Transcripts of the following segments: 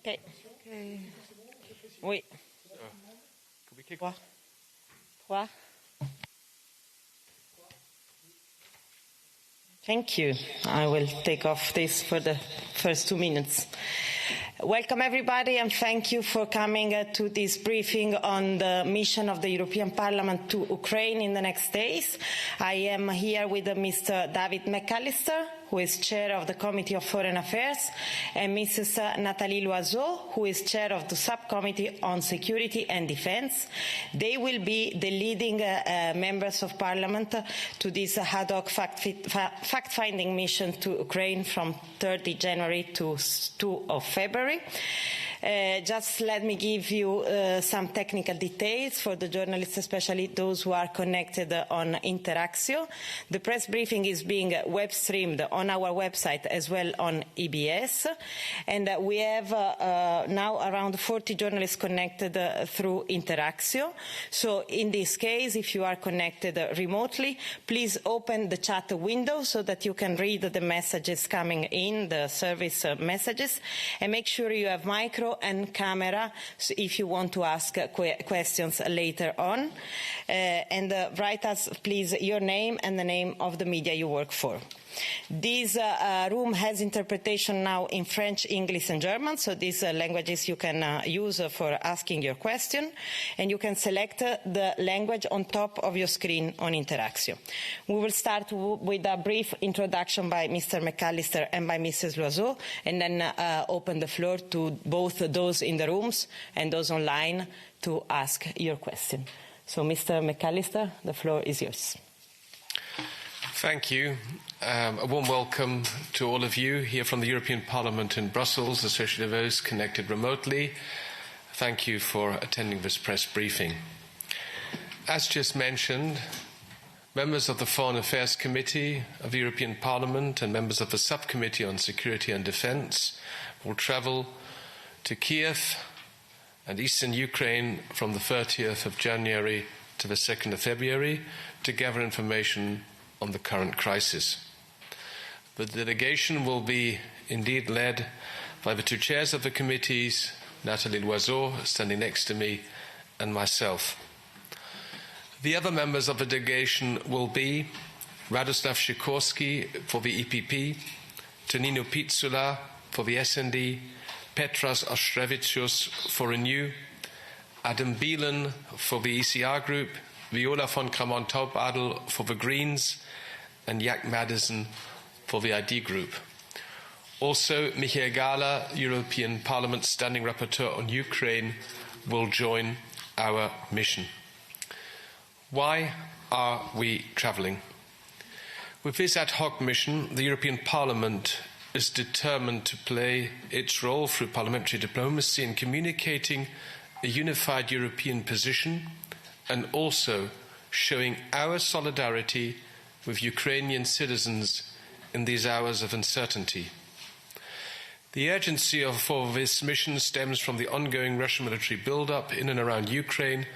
Okay. Oui. Could we kick Trois. Trois. Thank you. I will take off this for the first 2 minutes. Welcome everybody and thank you for coming to this briefing on the mission of the European Parliament to Ukraine in the next days. I am here with Mr. David McALLISTER, who is chair of the Committee of Foreign Affairs, and Mrs. Nathalie LOISEAU, who is chair of the Subcommittee on Security and Defence. They will be the leading members of Parliament to this ad-hoc fact-finding mission to Ukraine from 30 January to 2 of February. Just let me give you some technical details for the journalists, especially those who are connected on Interaxio. The press briefing is being web streamed on our website as well on EBS, and we have now around 40 journalists connected through Interaxio. So in this case, if you are connected remotely, please open the chat window so that you can read the messages coming in, the service messages, and make sure you have micro and camera if you want to ask questions later on. And write us, please, your name and the name of the media you work for. This room has interpretation now in French, English and German, so these languages you can use for asking your question, and you can select the language on top of your screen on Interaxio. We will start with a brief introduction by Mr. McALLISTER and by Mrs. LOISEAU, and then open the floor to both those in the rooms and those online to ask your question. So, Mr. McALLISTER, the floor is yours. Thank you. A warm welcome to all of you here from the European Parliament in Brussels, especially those connected remotely. Thank you for attending this press briefing. As just mentioned, members of the Foreign Affairs Committee of the European Parliament and members of the Subcommittee on Security and Defence will travel to Kiev and eastern Ukraine from the 30th of January to the 2nd of February to gather information on the current crisis. The delegation will be indeed led by the two chairs of the committees, Nathalie LOISEAU, standing next to me, and myself. The other members of the delegation will be Radoslav Sikorski for the EPP, Tonino Pizzula for the SND, Petras Austrevicius for Renew, Adam Beelan for the ECR Group, Viola von Kramon-Taubadel for the Greens, and Jack Madison for the ID Group. Also, Michael Gahler, European Parliament Standing Rapporteur on Ukraine, will join our mission. Why are we travelling? With this ad hoc mission, the European Parliament is determined to play its role through parliamentary diplomacy in communicating a unified European position and also showing our solidarity with Ukrainian citizens in these hours of uncertainty. The urgency for this mission stems from the ongoing Russian military build-up in and around Ukraine,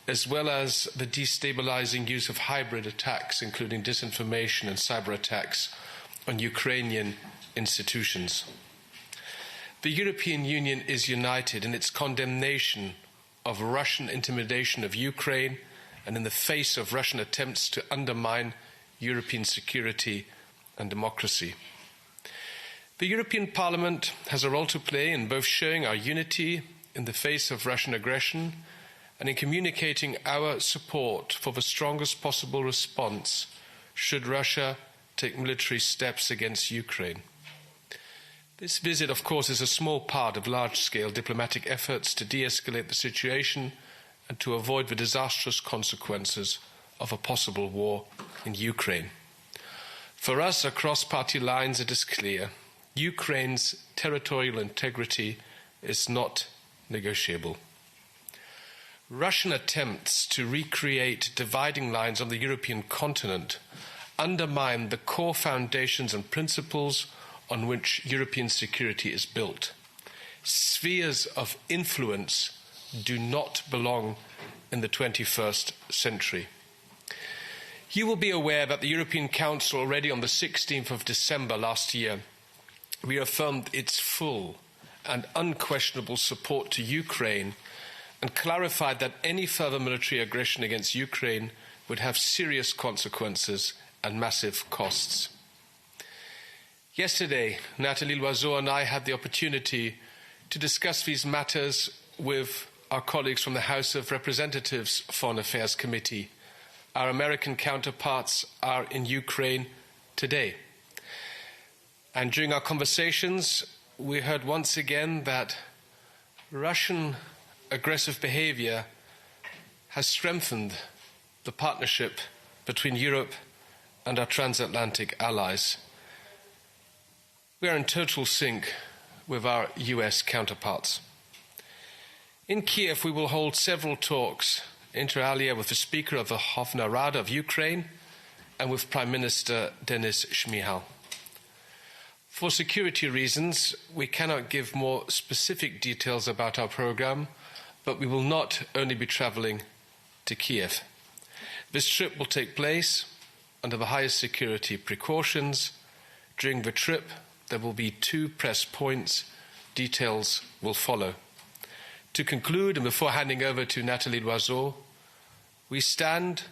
as well as the destabilizing use of hybrid attacks, including disinformation and cyber attacks on Ukrainian institutions. The European Union is united in its condemnation of Russian intimidation of Ukraine and in the face of Russian attempts to undermine European security and democracy. The European Parliament has a role to play in both showing our unity in the face of Russian aggression and in communicating our support for the strongest possible response should Russia take military steps against Ukraine. This visit, of course, is a small part of large-scale diplomatic efforts to de-escalate the situation and to avoid the disastrous consequences of a possible war in Ukraine. For us, across party lines, it is clear Ukraine's territorial integrity is not negotiable. Russian attempts to recreate dividing lines on the European continent undermine the core foundations and principles on which European security is built. Spheres of influence do not belong in the 21st century. You will be aware that the European Council already on the 16th of December last year reaffirmed its full and unquestionable support to Ukraine and clarified that any further military aggression against Ukraine would have serious consequences and massive costs. Yesterday, Nathalie LOISEAU and I had the opportunity to discuss these matters with our colleagues from the House of Representatives Foreign Affairs Committee. Our American counterparts are in Ukraine today. And during our conversations, we heard once again that Russian aggressive behavior has strengthened the partnership between Europe and our transatlantic allies. We are in total sync with our US counterparts. In Kiev, we will hold several talks, inter alia with the Speaker of the Verkhovna Rada of Ukraine and with Prime Minister Denis Shmyhal. For security reasons, we cannot give more specific details about our program, but we will not only be travelling to Kiev. This trip will take place under the highest security precautions. During the trip, there will be 2 press points. Details will follow. To conclude, and before handing over to Nathalie LOISEAU, we stand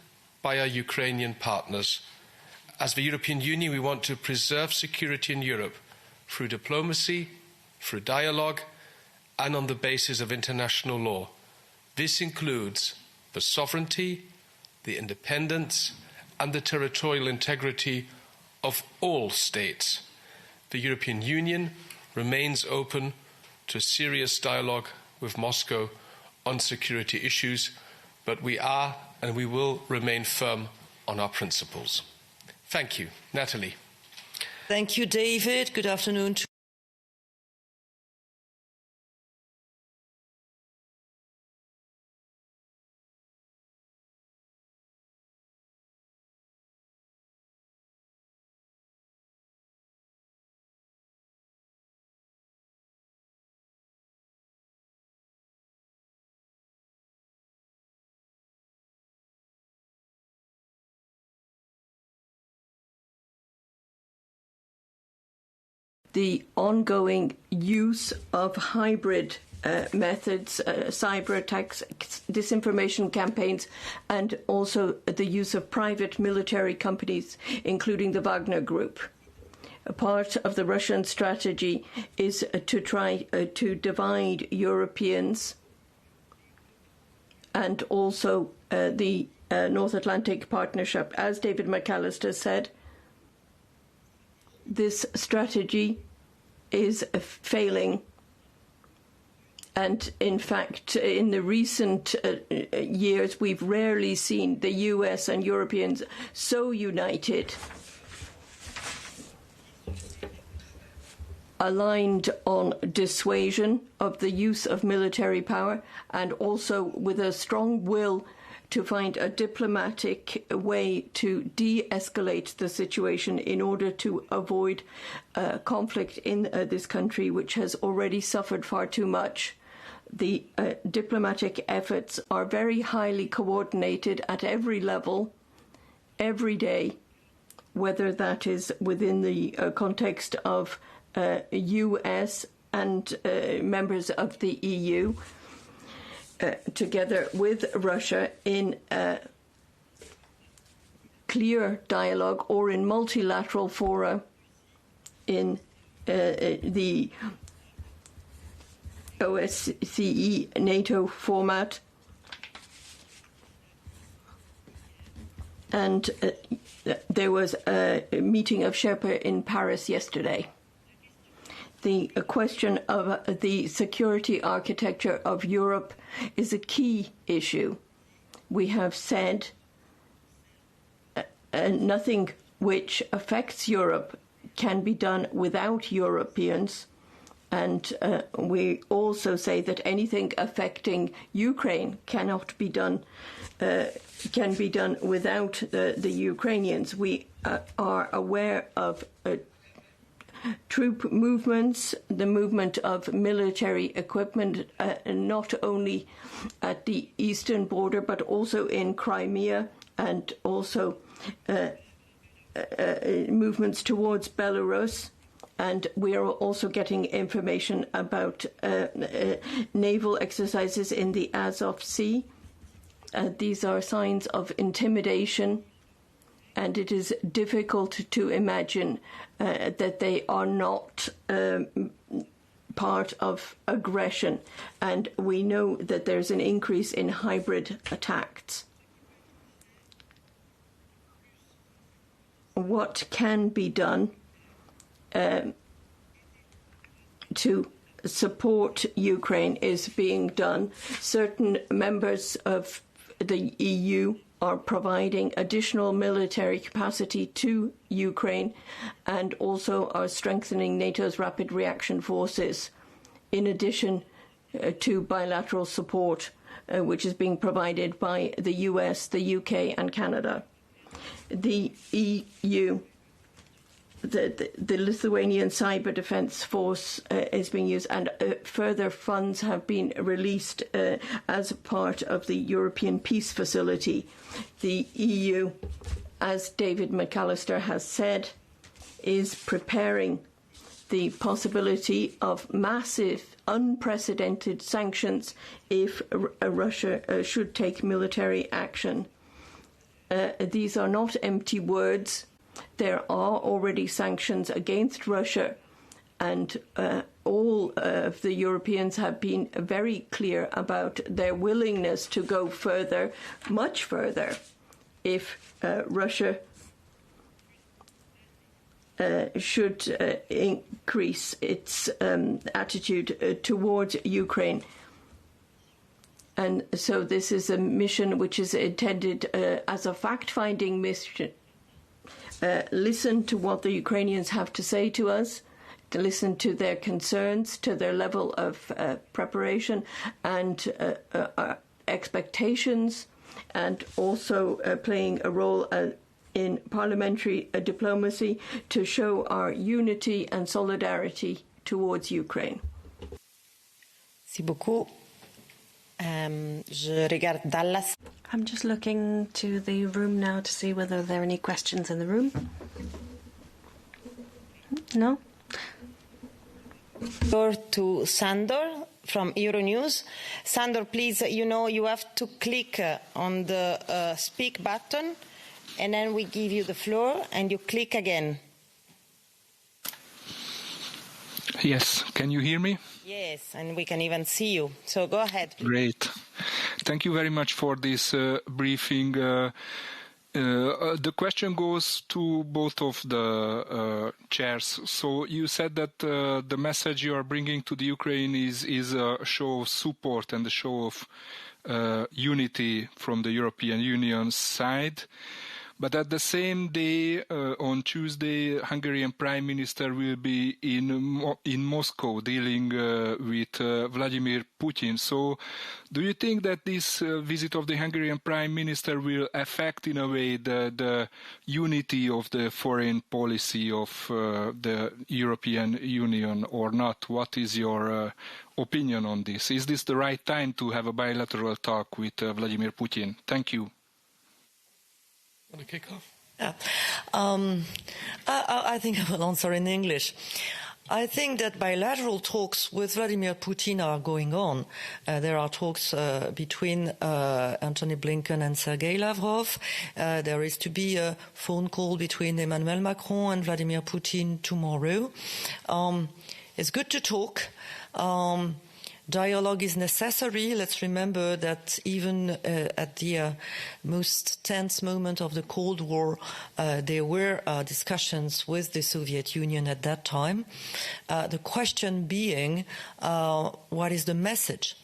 by our Ukrainian partners. As the European Union, we want to preserve security in Europe through diplomacy, through dialogue, and on the basis of international law. This includes the sovereignty, the independence, and the territorial integrity of all states. The European Union remains open to serious dialogue with Moscow on security issues, but we are and we will remain firm on our principles. Thank you. Nathalie. Thank you, David. Good afternoon to the ongoing use of hybrid methods, cyber attacks, disinformation campaigns, and also the use of private military companies, including the Wagner Group. A part of the Russian strategy is to try to divide Europeans and also the North Atlantic Partnership. As David McALLISTER said, this strategy is failing, and in fact in the recent years we've rarely seen the US and Europeans so united, aligned on dissuasion of the use of military power, and also with a strong will to find a diplomatic way to de-escalate the situation in order to avoid conflict in this country, which has already suffered far too much. The diplomatic efforts are very highly coordinated at every level, every day, whether that is within the context of US and members of the EU, together with Russia in clear dialogue or in multilateral fora in the OSCE NATO format. And there was a meeting of Sherpa in Paris yesterday. The question of the security architecture of Europe is a key issue. We have said nothing which affects Europe can be done without Europeans, and we also say that anything affecting Ukraine cannot be done, can be done without the Ukrainians. We are aware of troop movements, the movement of military equipment, not only at the eastern border, but also in Crimea, and also movements towards Belarus. And we are also getting information about naval exercises in the Azov Sea. These are signs of intimidation, and it is difficult to imagine that they are not part of aggression. And we know that there's an increase in hybrid attacks. What can be done to support Ukraine is being done. Certain members of the EU are providing additional military capacity to Ukraine and also are strengthening NATO's rapid reaction forces, in addition to bilateral support, which is being provided by the US, the UK and Canada. The EU, the Lithuanian Cyber Defence Force is being used, and further funds have been released as part of the European Peace Facility. The EU, as David McALLISTER has said, is preparing the possibility of massive, unprecedented sanctions if Russia should take military action. These are not empty words. There are already sanctions against Russia, and all of the Europeans have been very clear about their willingness to go further, much further, if Russia should increase its attitude towards Ukraine. And so this is a mission which is intended as a fact-finding mission. Listen to what the Ukrainians have to say to us, to listen to their concerns, to their level of preparation and expectations, and also playing a role in parliamentary diplomacy to show our unity and solidarity towards Ukraine. Merci beaucoup. Je regarde Dallas. I'm just looking to the room now to see whether there are any questions in the room. No? Floor to Sandor from Euronews. Sandor, please, you have to click on the speak button, and then we give you the floor, and you click again. Yes, can you hear me? Yes, and we can even see you. So go ahead. Great. Thank you very much for this briefing. The question goes to both of the chairs. So you said that the message you are bringing to the Ukraine is a show of support and a show of unity from the European Union side. But at the same day, on Tuesday, Hungarian Prime Minister will be in Moscow dealing with Vladimir Putin. So do you think that this visit of the Hungarian Prime Minister will affect in a way the unity of the foreign policy of the European Union or not? What is your opinion on this? Is this the right time to have a bilateral talk with Vladimir Putin? Thank you. Want to kick off? Yeah. I think I will answer in English. I think that bilateral talks with Vladimir Putin are going on. There are talks between Antony Blinken and Sergei Lavrov. There is to be a phone call between Emmanuel Macron and Vladimir Putin tomorrow. It's good to talk. Dialogue is necessary. Let's remember that even at the most tense moment of the Cold War, there were discussions with the Soviet Union at that time. The question being, what is the message?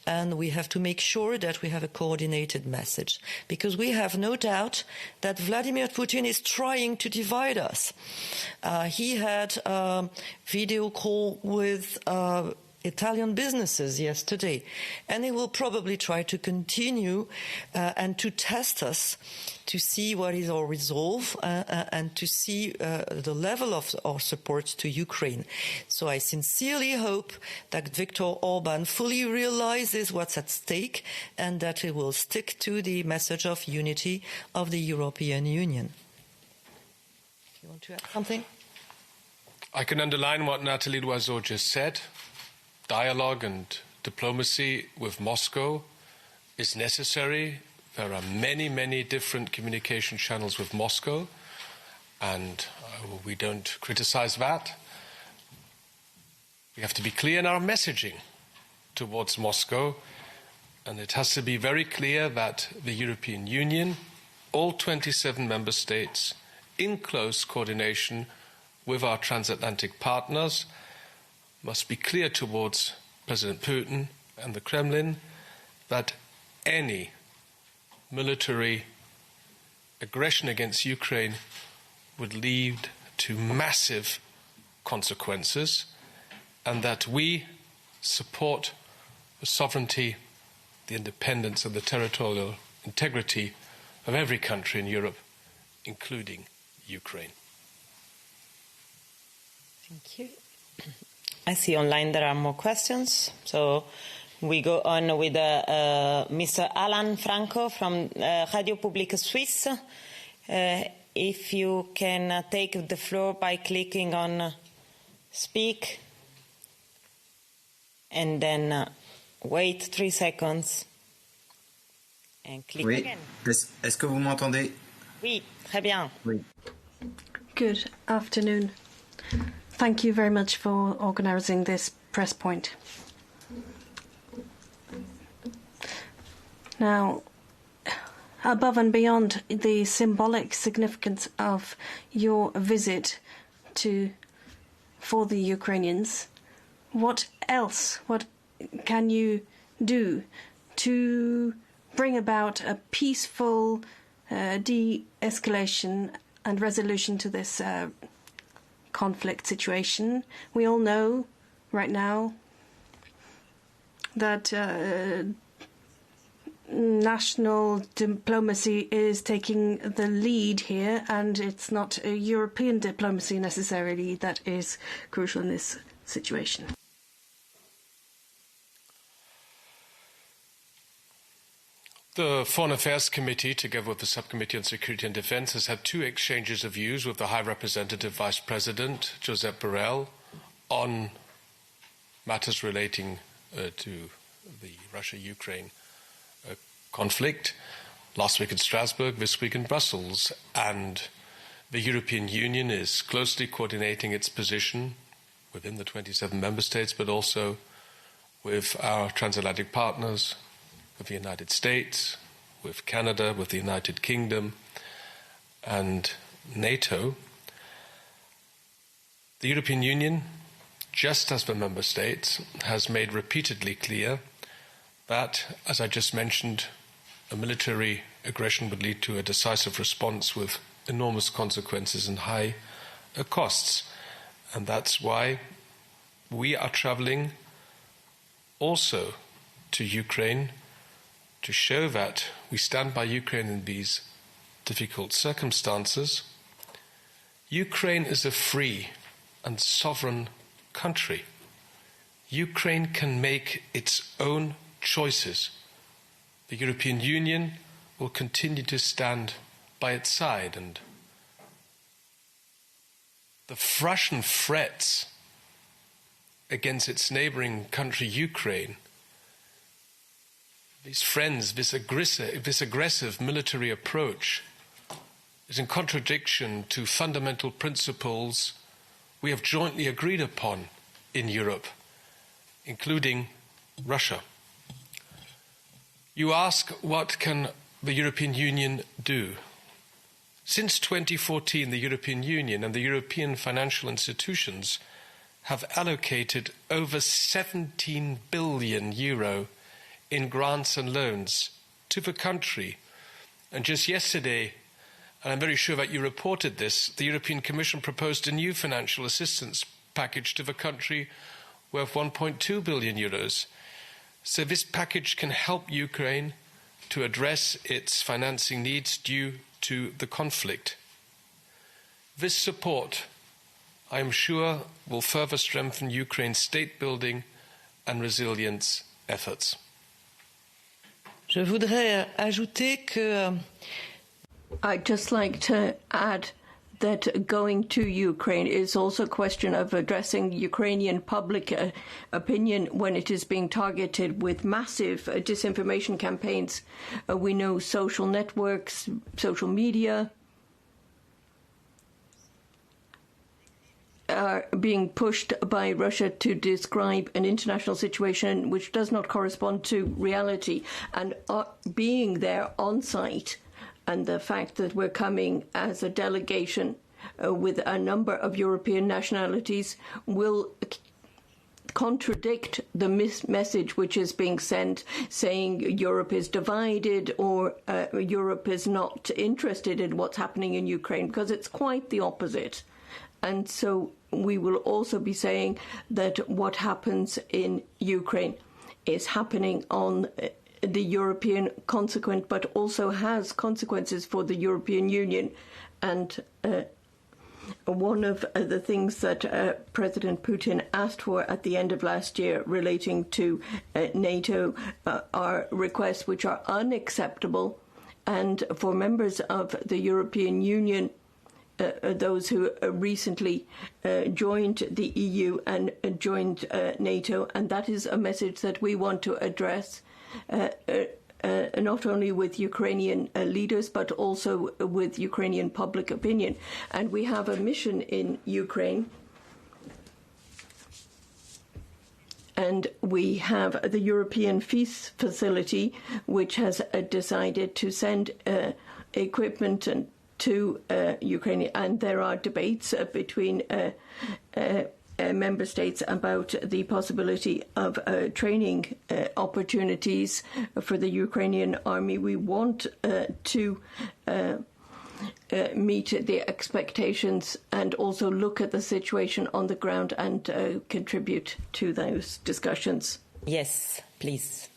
And we have to make sure that we have a coordinated message, because we have no doubt that Vladimir Putin is trying to divide us. He had a video call with Italian businesses yesterday, and he will probably try to continue and to test us to see what is our resolve and to see the level of our support to Ukraine. So I sincerely hope that Viktor Orban fully realizes what's at stake and that he will stick to the message of unity of the European Union. You want to add something? I can underline what Nathalie LOISEAU just said. Dialogue and diplomacy with Moscow is necessary. There are many, many different communication channels with Moscow, and we don't criticize that. We have to be clear in our messaging towards Moscow, and it has to be very clear that the European Union, all 27 member states, in close coordination with our transatlantic partners, must be clear towards President Putin and the Kremlin that any military aggression against Ukraine would lead to massive consequences, and that we support the sovereignty, the independence and the territorial integrity of every country in Europe, including Ukraine. Thank you. I see online there are more questions, so we go on with Mr. Alan Franco from Radio Publique Suisse. If you can take the floor by clicking on speak and then wait 3 seconds and click again. Est-ce que vous m'entendez? Oui, très bien. Oui. Good afternoon. Thank you very much for organising this press point. Now, above and beyond the symbolic significance of your visit for the Ukrainians, what else? What can you do to bring about a peaceful de-escalation and resolution to this conflict situation? We all know right now that national diplomacy is taking the lead here, and it's not a European diplomacy necessarily that is crucial in this situation. The Foreign Affairs Committee, together with the Subcommittee on Security and Defence, has had 2 exchanges of views with the High Representative Vice President, Josep Borrell, on matters relating to the Russia-Ukraine conflict, last week in Strasbourg, this week in Brussels. And the European Union is closely coordinating its position within the 27 member states, but also with our transatlantic partners, with the United States, with Canada, with the United Kingdom, and NATO. The European Union, just as the member states, has made repeatedly clear that, as I just mentioned, a military aggression would lead to a decisive response with enormous consequences and high costs. And that's why we are travelling also to Ukraine to show that we stand by Ukraine in these difficult circumstances. Ukraine is a free and sovereign country. Ukraine can make its own choices. The European Union will continue to stand by its side, and the Russian threats against its neighbouring country, Ukraine, these friends, this aggressive military approach is in contradiction to fundamental principles we have jointly agreed upon in Europe, including Russia. You ask, what can the European Union do? Since 2014, the European Union and the European financial institutions have allocated over 17 billion euro in grants and loans to the country. And just yesterday, and I'm very sure that you reported this, the European Commission proposed a new financial assistance package to the country worth 1.2 billion euros. So this package can help Ukraine to address its financing needs due to the conflict. This support, I am sure, will further strengthen Ukraine's state-building and resilience efforts. Je voudrais ajouter que I'd just like to add that going to Ukraine is also a question of addressing Ukrainian public opinion when it is being targeted with massive disinformation campaigns. We know social networks, social media are being pushed by Russia to describe an international situation which does not correspond to reality. And being there on site, and the fact that we're coming as a delegation with a number of European nationalities will contradict the message which is being sent, saying Europe is divided or Europe is not interested in what's happening in Ukraine, because it's quite the opposite. And so we will also be saying that what happens in Ukraine is happening on the European continent, but also has consequences for the European Union. And one of the things that President Putin asked for at the end of last year relating to NATO are requests which are unacceptable. And for members of the European Union, those who recently joined the EU and joined NATO, and that is a message that we want to address not only with Ukrainian leaders but also with Ukrainian public opinion. And we have a mission in Ukraine, and we have the European Peace Facility, which has decided to send equipment to Ukraine, and there are debates between member states about the possibility of training opportunities for the Ukrainian army. We want to meet the expectations and also look at the situation on the ground and contribute to those discussions. Yes, please.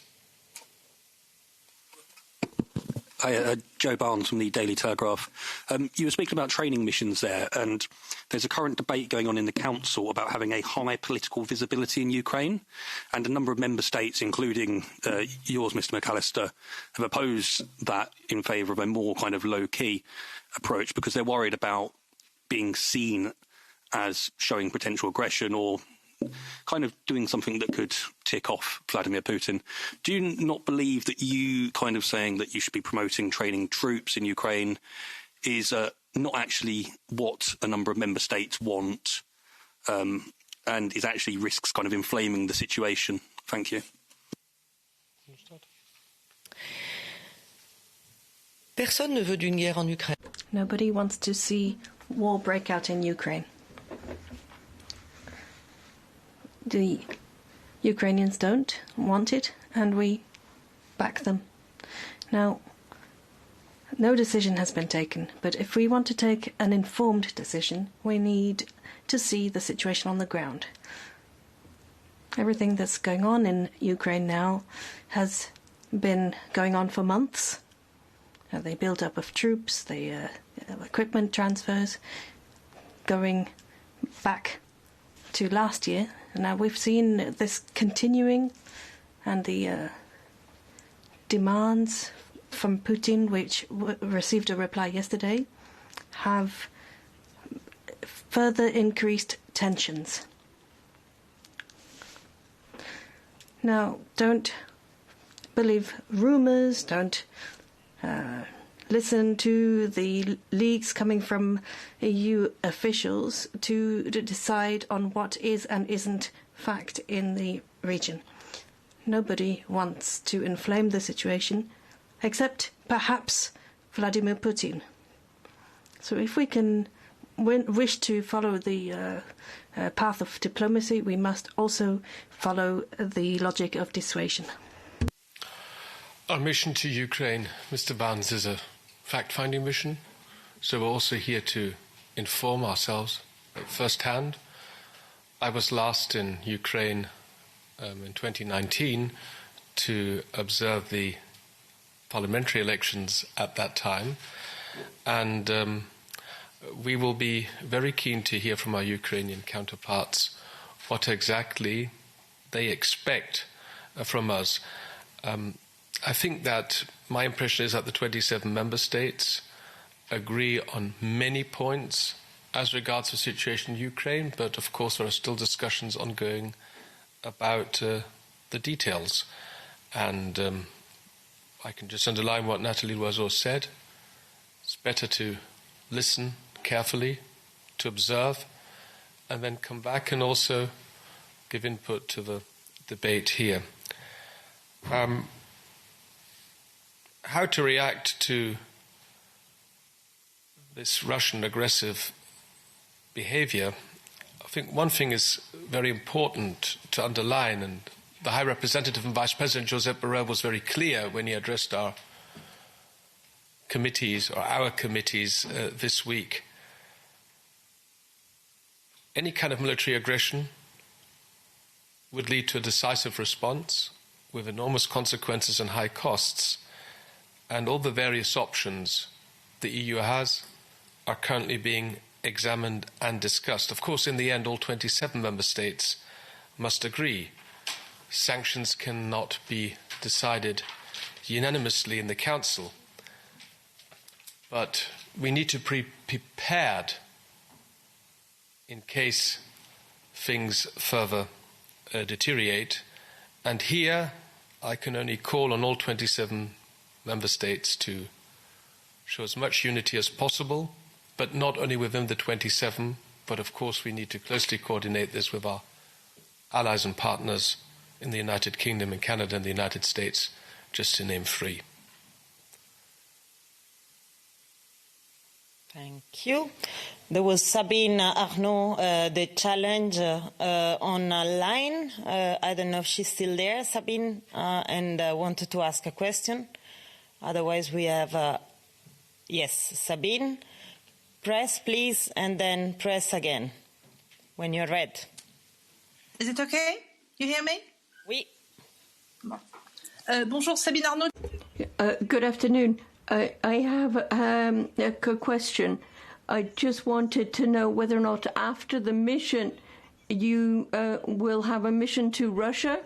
Hi, Joe Barnes from the Daily Telegraph. You were speaking about training missions there, and there's a current debate going on in the Council about having a high political visibility in Ukraine, and a number of member states, including yours, Mr McAllister, have opposed that in favour of a more kind of low-key approach because they're worried about being seen as showing potential aggression or kind of doing something that could tick off Vladimir Putin. Do you not believe that you kind of saying that you should be promoting training troops in Ukraine is not actually what a number of member states want and is actually risks kind of inflaming the situation? Thank you. Personne ne veut d'une guerre en Ukraine. Nobody wants to see war break out in Ukraine. The Ukrainians don't want it, and we back them. Now, no decision has been taken, but if we want to take an informed decision, we need to see the situation on the ground. Everything that's going on in Ukraine now has been going on for months. The build-up of troops, the equipment transfers, going back to last year. Now we've seen this continuing, and the demands from Putin, which received a reply yesterday, have further increased tensions. Now, don't believe rumours, don't listen to the leaks coming from EU officials to decide on what is and isn't fact in the region. Nobody wants to inflame the situation, except perhaps Vladimir Putin. So if we can wish to follow the path of diplomacy, we must also follow the logic of dissuasion. Our mission to Ukraine, Mr. Barnes, is a fact-finding mission, so we're also here to inform ourselves firsthand. I was last in Ukraine in 2019 to observe the parliamentary elections at that time, and we will be very keen to hear from our Ukrainian counterparts what exactly they expect from us. I think that my impression is that the 27 member states agree on many points as regards the situation in Ukraine, but of course there are still discussions ongoing about the details. And I can just underline what Nathalie LOISEAU said. It's better to listen carefully, to observe, and then come back and also give input to the debate here. How to react to this Russian aggressive behavior? I think one thing is very important to underline, and the High Representative and Vice President Josep Borrell was very clear when he addressed our committees this week. Any kind of military aggression would lead to a decisive response with enormous consequences and high costs. And all the various options the EU has are currently being examined and discussed. Of course, in the end, all 27 member states must agree. Sanctions cannot be decided unanimously in the Council. But we need to be prepared in case things further deteriorate. And here I can only call on all 27 member states to show as much unity as possible, but not only within the 27, but of course we need to closely coordinate this with our allies and partners in the United Kingdom and Canada and the United States, just to name three. Thank you. There was Sabine Arnaud, the challenge online. I don't know if she's still there, Sabine, and wanted to ask a question. Otherwise, we have, yes, Sabine. Press, please, and then press again when you're ready. Is it okay? You hear me? Oui. Bon. Bonjour, Sabine Arnaud. Good afternoon. I have a question. I just wanted to know whether or not after the mission you will have a mission to Russia.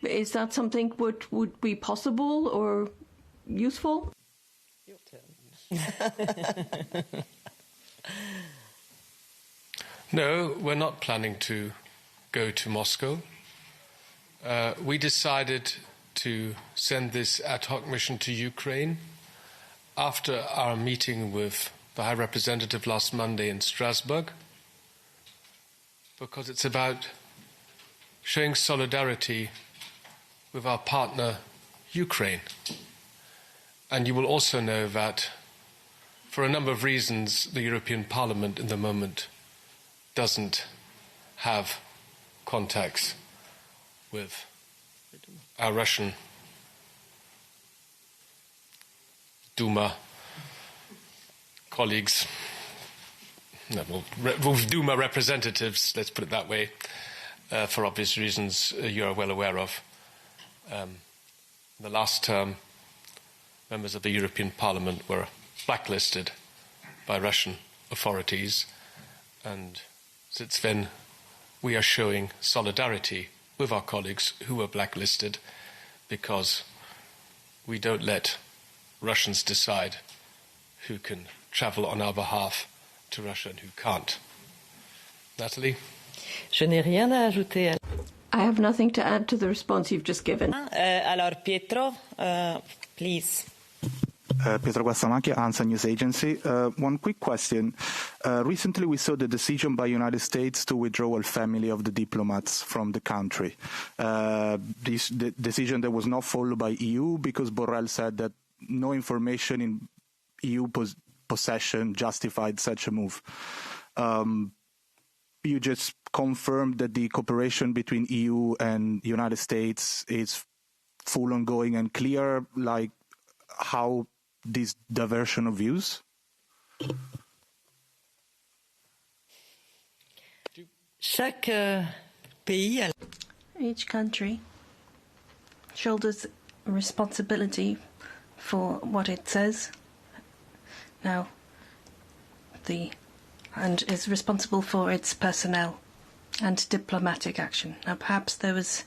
Is that something would be possible or useful? Your turn. No, we're not planning to go to Moscow. We decided to send this ad hoc mission to Ukraine after our meeting with the High Representative last Monday in Strasbourg, because it's about showing solidarity with our partner, Ukraine. And you will also know that for a number of reasons, the European Parliament in the moment doesn't have contacts with our Russian Duma colleagues, with Duma representatives, let's put it that way, for obvious reasons you are well aware of. The last term, members of the European Parliament were blacklisted by Russian authorities, and since then we are showing solidarity with our colleagues who were blacklisted, because we don't let Russians decide who can travel on our behalf to Russia and who can't. Natalie? Je n'ai rien à ajouter. I have nothing to add to the response you've just given. Allora, Pietro, please. Pietro Guassamacchia, ANSA News Agency. One quick question. Recently we saw the decision by United States to withdraw all family of the diplomats from the country. This decision that was not followed by EU, because Borrell said that no information in EU possession justified such a move. You just confirmed that the cooperation between EU and United States is full ongoing and clear, like how this diversion of views? Each country shoulders responsibility for what it says. Now, and is responsible for its personnel and diplomatic action. Now, perhaps there was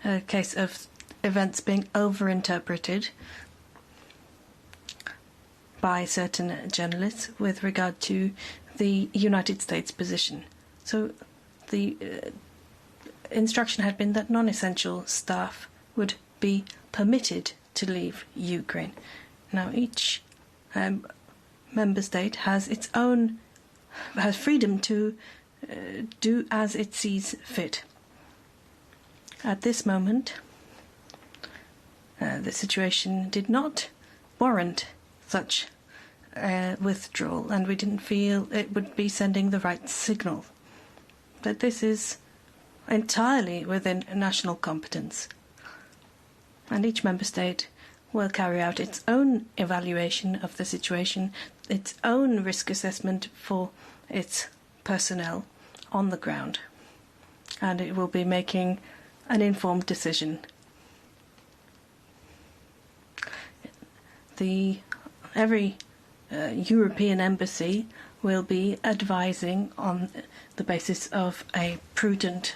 a case of events being over-interpreted, by certain journalists with regard to the United States position. So the instruction had been that non-essential staff would be permitted to leave Ukraine. Now each member state has freedom to do as it sees fit. At this moment, the situation did not warrant such withdrawal, and we didn't feel it would be sending the right signal. But this is entirely within national competence, and each member state will carry out its own evaluation of the situation, its own risk assessment for its personnel on the ground, and it will be making an informed decision. Every European embassy will be advising on the basis of a prudent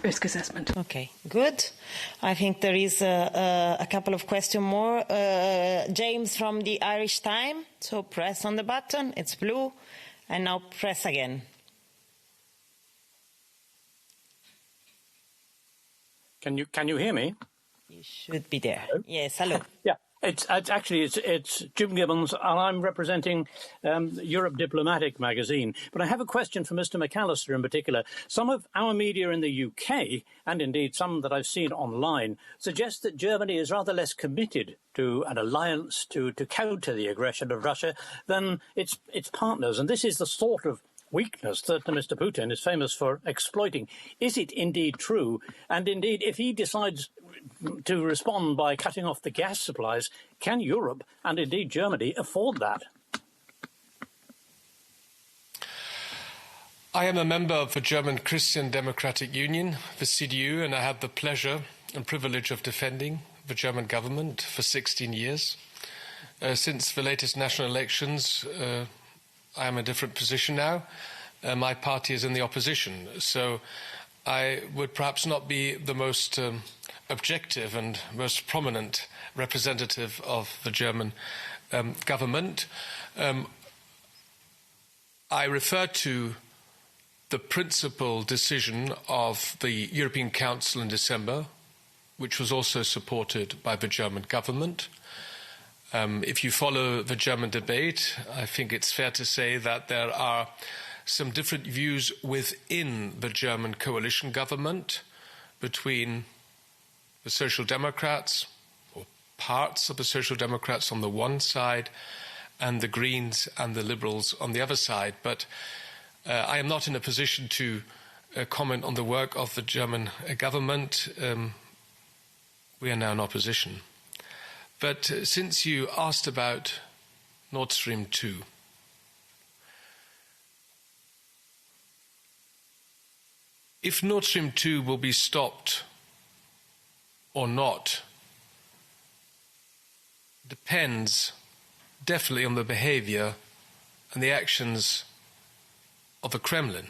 risk assessment. Okay, good. I think there is a couple of questions more. James from the Irish Times. So press on the button. It's blue. And now press again. Can you hear me? You should be there. Hello? Yes, hello. Yeah. It's Jim Gibbons, and I'm representing Europe Diplomatic magazine. But I have a question for Mr. McAllister in particular. Some of our media in the UK, and indeed some that I've seen online, suggest that Germany is rather less committed to an alliance to counter the aggression of Russia than its partners. And this is the sort of weakness that Mr. Putin is famous for exploiting. Is it indeed true? And indeed, if he decides to respond by cutting off the gas supplies, can Europe, and indeed Germany, afford that? I am a member of the German Christian Democratic Union, the CDU, and I had the pleasure and privilege of defending the German government for 16 years. Since the latest national elections, I am in a different position now. My party is in the opposition, so I would perhaps not be the most objective and most prominent representative of the German government. I refer to the principal decision of the European Council in December, which was also supported by the German government. If you follow the German debate, I think it's fair to say that there are some different views within the German coalition government between the Social Democrats, or parts of the Social Democrats on the one side, and the Greens and the Liberals on the other side. But I am not in a position to comment on the work of the German government. We are now in opposition. But since you asked about Nord Stream 2, if Nord Stream 2 will be stopped or not depends definitely on the behavior and the actions of the Kremlin.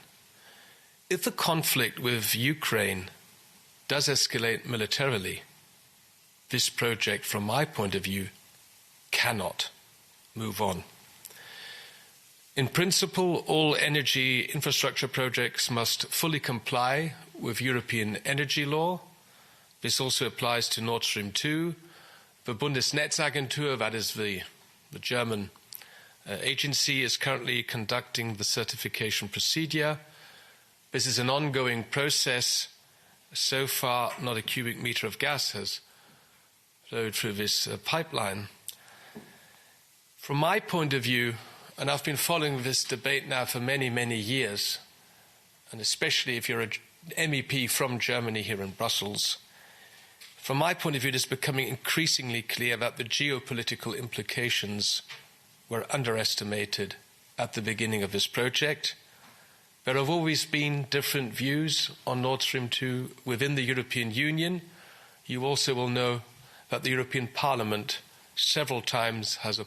If the conflict with Ukraine does escalate militarily, this project, from my point of view, cannot move on. In principle, all energy infrastructure projects must fully comply with European energy law. This also applies to Nord Stream 2. The Bundesnetzagentur, that is the German agency, is currently conducting the certification procedure. This is an ongoing process. So far, not a cubic meter of gas has flowed through this pipeline. From my point of view, and I've been following this debate now for many, many years, and especially if you're an MEP from Germany here in Brussels, from my point of view, it is becoming increasingly clear that the geopolitical implications were underestimated at the beginning of this project. There have always been different views on Nord Stream 2 within the European Union. You also will know that the European Parliament several times has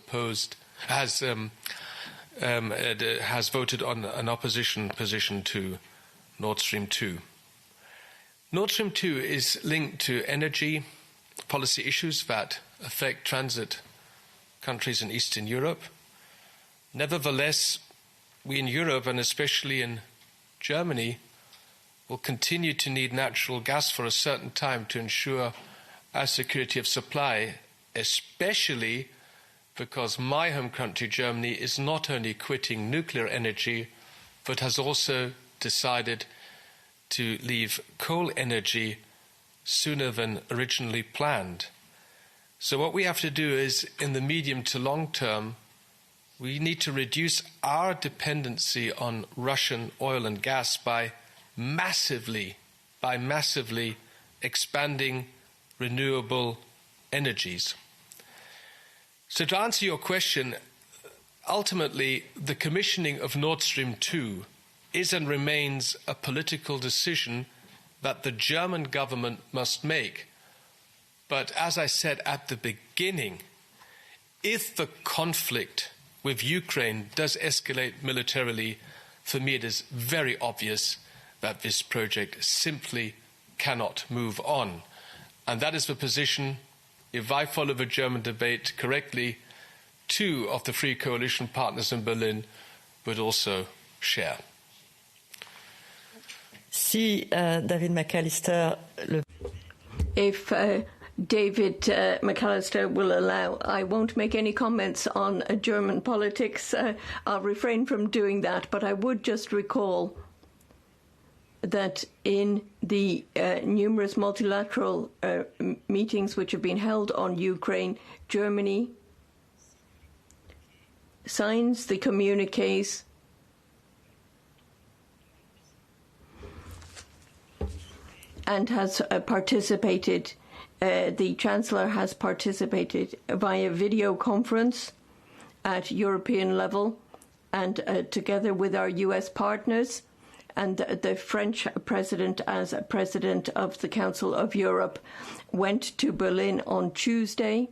voted on an opposition position to Nord Stream 2. Nord Stream 2 is linked to energy policy issues that affect transit countries in Eastern Europe. Nevertheless, we in Europe, and especially in Germany, will continue to need natural gas for a certain time to ensure our security of supply, especially because my home country, Germany, is not only quitting nuclear energy, but has also decided to leave coal energy sooner than originally planned. So what we have to do is, in the medium to long term, we need to reduce our dependency on Russian oil and gas by massively expanding renewable energies. So to answer your question, ultimately, the commissioning of Nord Stream 2 is and remains a political decision that the German government must make. But as I said at the beginning, if the conflict with Ukraine does escalate militarily, for me it is very obvious that this project simply cannot move on. And that is the position, if I follow the German debate correctly, two of the three coalition partners in Berlin would also share. Si David McALLISTER... If David McALLISTER will allow, I won't make any comments on German politics. I'll refrain from doing that, but I would just recall that in the numerous multilateral meetings which have been held on Ukraine, Germany signs the communiques and has participated. The Chancellor has participated via video conference at European level and together with our US partners and the French President, as President of the Council of Europe, went to Berlin on Tuesday,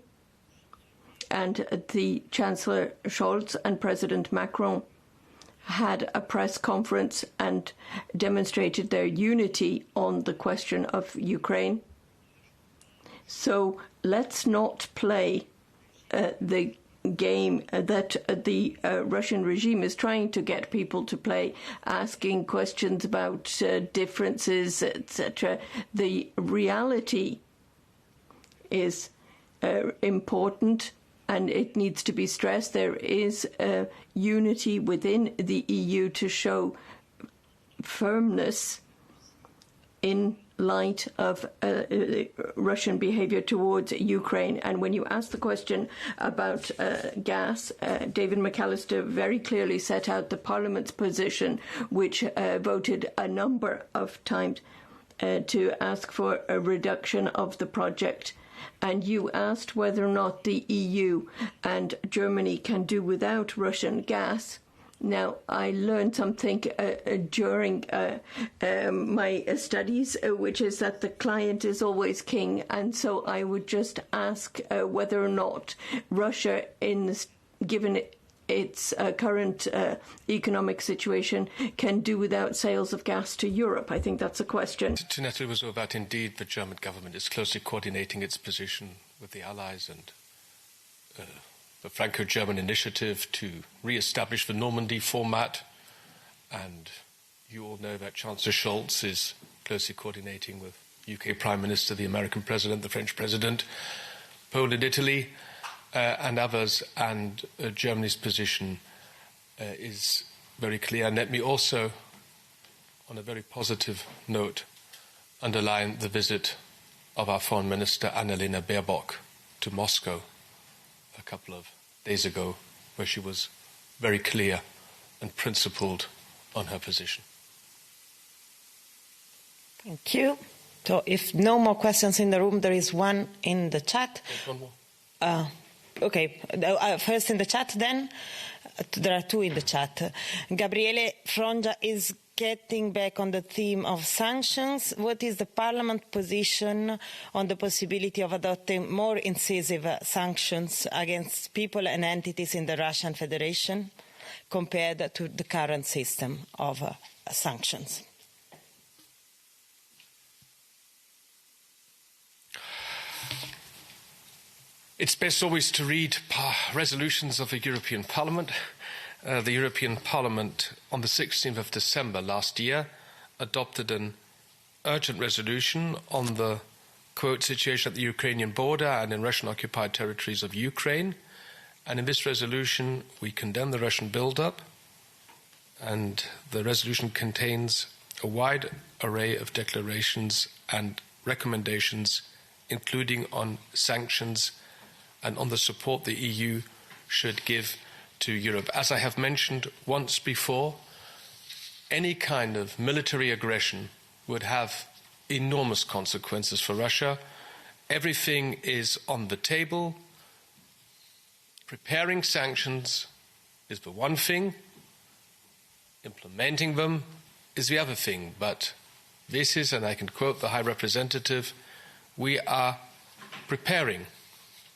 and the Chancellor Scholz and President Macron had a press conference and demonstrated their unity on the question of Ukraine. So let's not play the game that the Russian regime is trying to get people to play, asking questions about differences, etc. The reality is important, and it needs to be stressed. There is unity within the EU to show firmness in light of Russian behavior towards Ukraine. And when you ask the question about gas, David McALLISTER very clearly set out the Parliament's position, which voted a number of times to ask for a reduction of the project. And you asked whether or not the EU and Germany can do without Russian gas. Now, I learned something during my studies, which is that the client is always king. And so I would just ask whether or not Russia, given its current economic situation, can do without sales of gas to Europe. I think that's a question. To Nathalie LOISEAU, that indeed the German government is closely coordinating its position with the Allies and the Franco-German initiative to re-establish the Normandy format. And you all know that Chancellor Scholz is closely coordinating with UK Prime Minister, the American President, the French President, Poland, Italy, and others. And Germany's position is very clear. And let me also, on a very positive note, underline the visit of our Foreign Minister, Annalena Baerbock, to Moscow a couple of days ago, where she was very clear and principled on her position. Thank you. So if no more questions in the room, there is one in the chat. There's one more. Okay, first in the chat then. There are two in the chat. Gabriele Frongia is getting back on the theme of sanctions. What is the Parliament position on the possibility of adopting more incisive sanctions against people and entities in the Russian Federation compared to the current system of sanctions? It's best always to read resolutions of the European Parliament. the European Parliament on the 16th of December last year adopted an urgent resolution on the, quote, situation at the Ukrainian border and in Russian-occupied territories of Ukraine. And in this resolution, we condemn the Russian build-up, and the resolution contains a wide array of declarations and recommendations, including on sanctions and on the support the EU should give to Europe. As I have mentioned once before, any kind of military aggression would have enormous consequences for Russia. Everything is on the table. Preparing sanctions is the one thing. Implementing them is the other thing. But this is, and I can quote the High Representative, we are preparing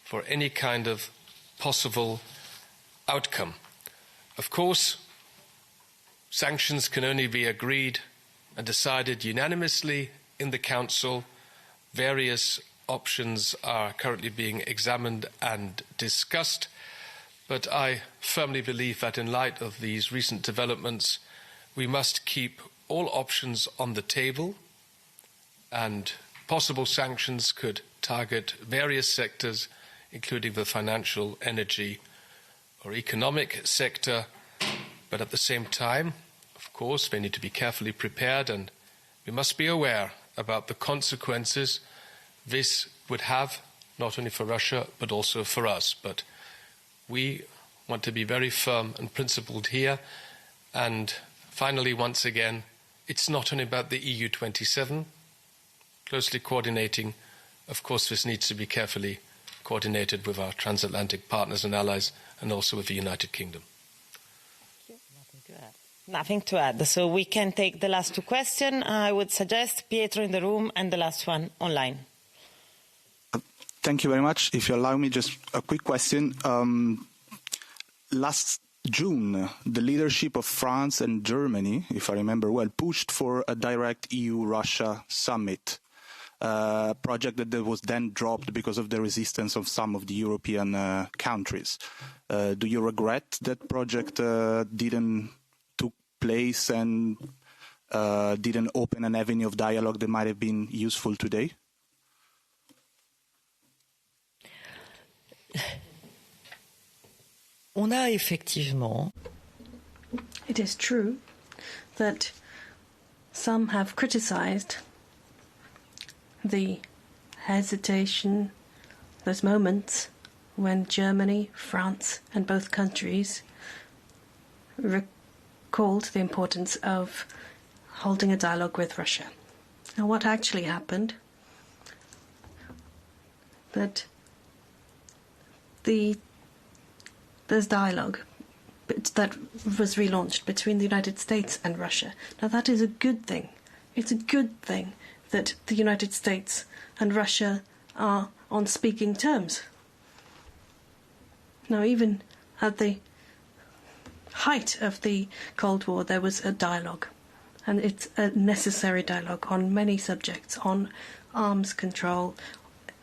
for any kind of possible outcome. Of course, sanctions can only be agreed and decided unanimously in the Council. Various options are currently being examined and discussed, but I firmly believe that in light of these recent developments, we must keep all options on the table, and possible sanctions could target various sectors, including the financial, energy, or economic sector, but at the same time, of course, they need to be carefully prepared, and we must be aware about the consequences this would have, not only for Russia, but also for us. But we want to be very firm and principled here. And finally, once again, it's not only about the EU 27 closely coordinating. Of course, this needs to be carefully coordinated with our transatlantic partners and allies, and also with the United Kingdom. Nothing to add. So we can take the last two questions. I would suggest Pietro in the room and the last one online. Thank you very much. If you allow me, just a quick question. Last June, the leadership of France and Germany, if I remember well, pushed for a direct EU-Russia summit. Project that was then dropped because of the resistance of some of the European countries. Do you regret that project didn't took place and didn't open an avenue of dialogue that might have been useful today? On a effectivement. It is true that some have criticized the hesitation, those moments when Germany, France, and both countries recalled the importance of holding a dialogue with Russia. Now, what actually happened? That there's dialogue that was relaunched between the United States and Russia. Now, that is a good thing. It's a good thing that the United States and Russia are on speaking terms. Now, even at the height of the Cold War, there was a dialogue, and it's a necessary dialogue on many subjects, on arms control,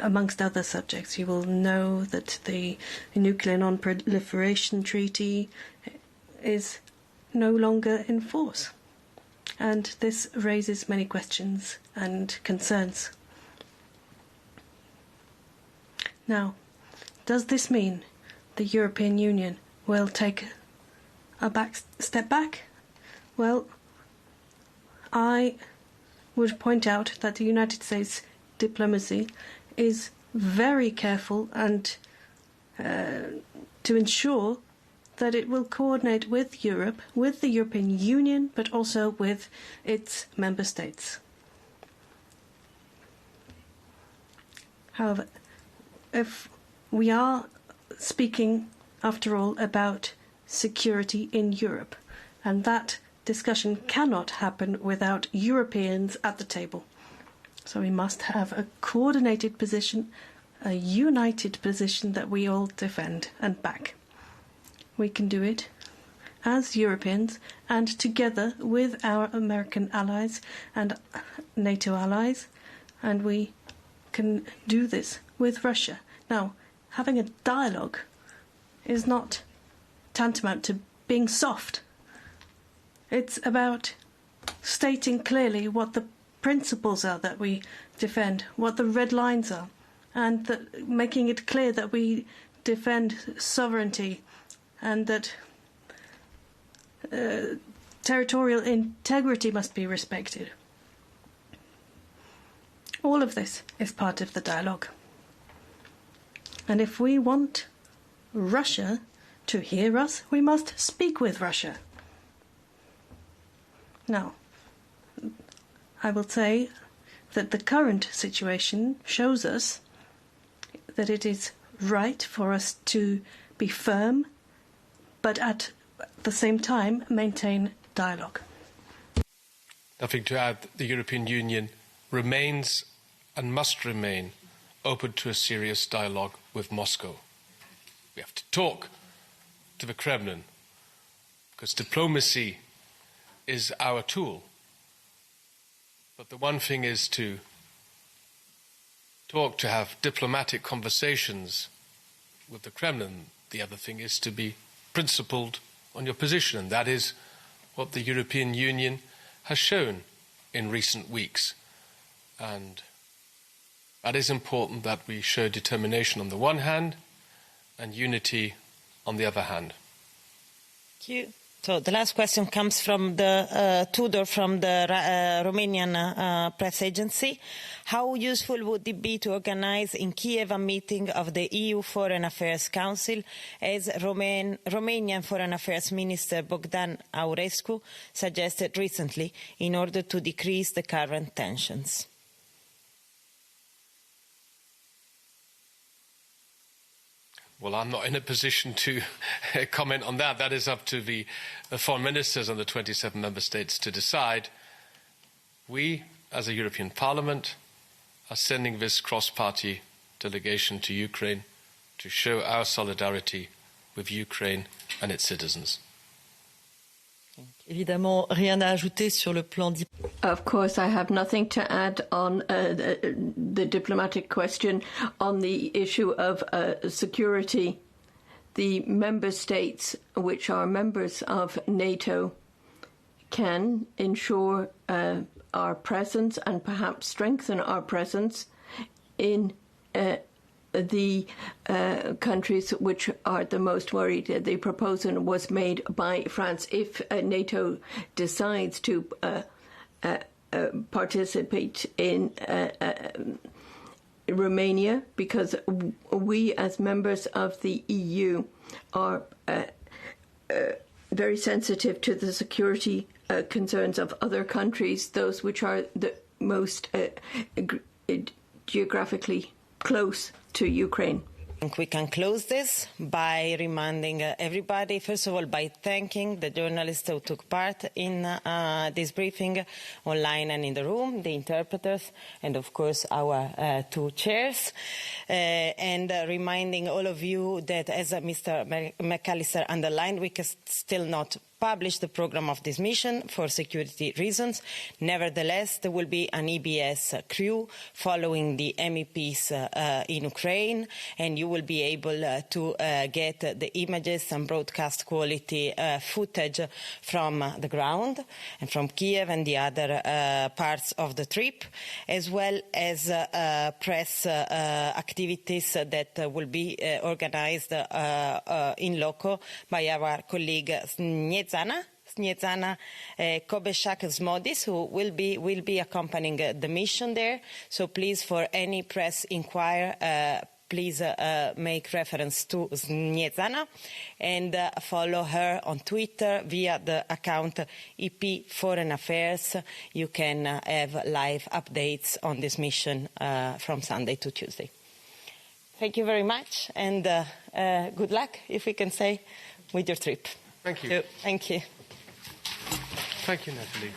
amongst other subjects. You will know that the Nuclear Non-Proliferation Treaty is no longer in force. And this raises many questions and concerns. Now, does this mean the European Union will take a step back? Well, I would point out that the United States diplomacy is very careful and to ensure that it will coordinate with Europe, with the European Union, but also with its member states. However, if we are speaking, after all, about security in Europe, and that discussion cannot happen without Europeans at the table. So we must have a coordinated position, a united position that we all defend and back. We can do it as Europeans and together with our American allies and NATO allies, and we can do this with Russia. Now, having a dialogue is not tantamount to being soft. It's about stating clearly what the principles are that we defend, what the red lines are, and making it clear that we defend sovereignty and that territorial integrity must be respected. All of this is part of the dialogue. And if we want Russia to hear us, we must speak with Russia. Now, I will say that the current situation shows us that it is right for us to be firm, but at the same time maintain dialogue. Nothing to add. The European Union remains and must remain open to a serious dialogue with Moscow. We have to talk to the Kremlin because diplomacy is our tool. But the one thing is to talk, to have diplomatic conversations with the Kremlin. The other thing is to be principled on your position, and that is what the European Union has shown in recent weeks. And that is important, that we show determination on the one hand and unity on the other hand. Thank you. So the last question comes from the Tudor from the Romanian press agency. How useful would it be to organize in Kiev a meeting of the EU Foreign Affairs Council, as Romanian Foreign Affairs Minister Bogdan Aurescu suggested recently, in order to decrease the current tensions? Well, I'm not in a position to comment on that. That is up to the foreign ministers and the 27 member states to decide. We, as a European Parliament, are sending this cross-party delegation to Ukraine to show our solidarity with Ukraine and its citizens. Évidemment, rien à ajouter sur le plan Of course, I have nothing to add on the diplomatic question. On the issue of security, the member states which are members of NATO can ensure our presence and perhaps strengthen our presence in the countries which are the most worried. The proposal was made by France. If NATO decides to participate in Romania, because we as members of the EU are very sensitive to the security concerns of other countries, those which are the most geographically close to Ukraine. I think we can close this by reminding everybody, first of all, by thanking the journalists who took part in this briefing, online and in the room, the interpreters, and of course our two chairs, and reminding all of you that, as Mr. McAllister underlined, we can still not publish the program of this mission for security reasons. Nevertheless, there will be an EBS crew following the MEPs in Ukraine, and you will be able to get the images and broadcast quality footage from the ground and from Kiev and the other parts of the trip, as well as press activities that will be organized in loco by our colleague Sniezana Kobeszak-Zmodis, who will be accompanying the mission there. So please, for any press inquiry, please make reference to Sniezana and follow her on Twitter via the account EP Foreign Affairs. You can have live updates on this mission from Sunday to Tuesday. Thank you very much, and good luck, if we can say, with your trip. Thank you. Thank you. Thank you, Nathalie.